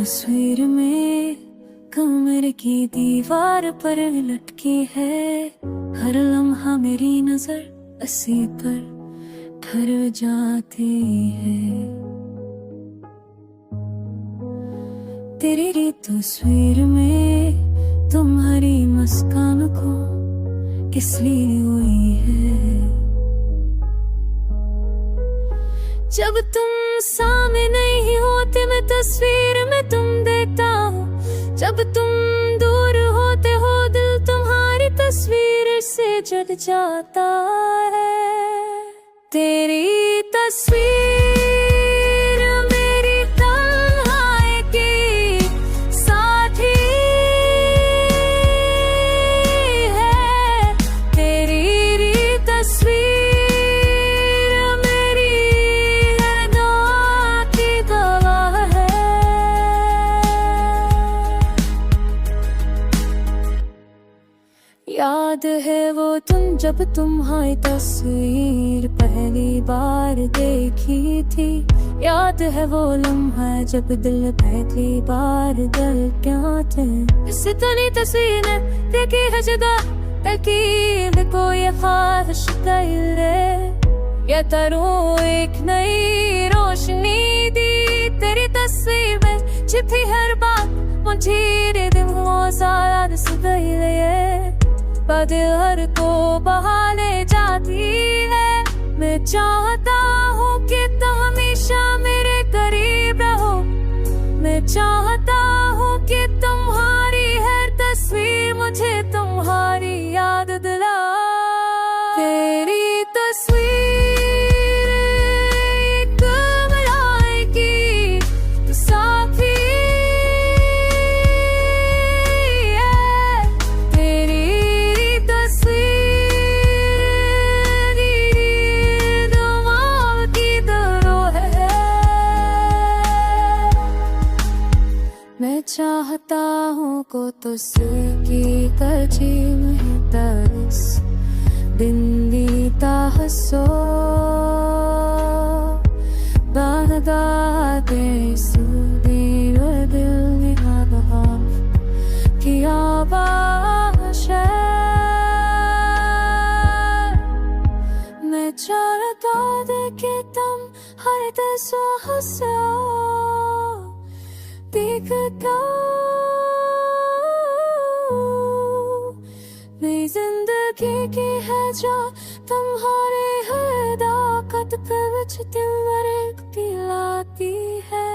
तस्वीर में कमरे की दीवार पर लटकी है। हर लम्हा मेरी नजर उसी पर ठहर जाती है। तेरी तस्वीर में तुम्हारी मुस्कान को किस लिए हुई है। जब तुम सामने नहीं होते मैं तस्वीर में तुम देखता हूँ। जब तुम दूर होते हो दिल तुम्हारी तस्वीर से जल जाता है। तेरी तस्वीर मेरी तन्हाई की साथी है। तेरी तस्वीर याद है वो तुम जब तुम्हारी तस्वीर पहली बार देखी थी। याद है वो लम्हा जब दिल पहली बार दिल क्या थे। इससे तो नहीं तस्वीर ने देखी है जगह तरकीब को ये ख्वाहिश करे। ये तरूं एक नई रोशनी दी तेरी तस्वीर में छिपी हर बात मुझे दिल हो सारा दिल दिल हर को बहा ले जाती है। मैं चाहता हूँ कि तुम हमेशा मेरे करीब रहो। मैं चाहता हूँ कि तुम्हारी हर तस्वीर मुझे तुम्हारी याद दिला। तेरी तस्वीर एक मलाइकी की साथी मैं चाहता हूँ को तुझकी तरजीह में तरस दिन बीता हंसो बारदा दे सुदीर दिल निहा किया बाशा। मैं चाहता देखे तुम हर दसो हंसो देखता मेरी जिंदगी की है जो तुम्हारे हर दाकत पर तुम्हारे पिलाती है।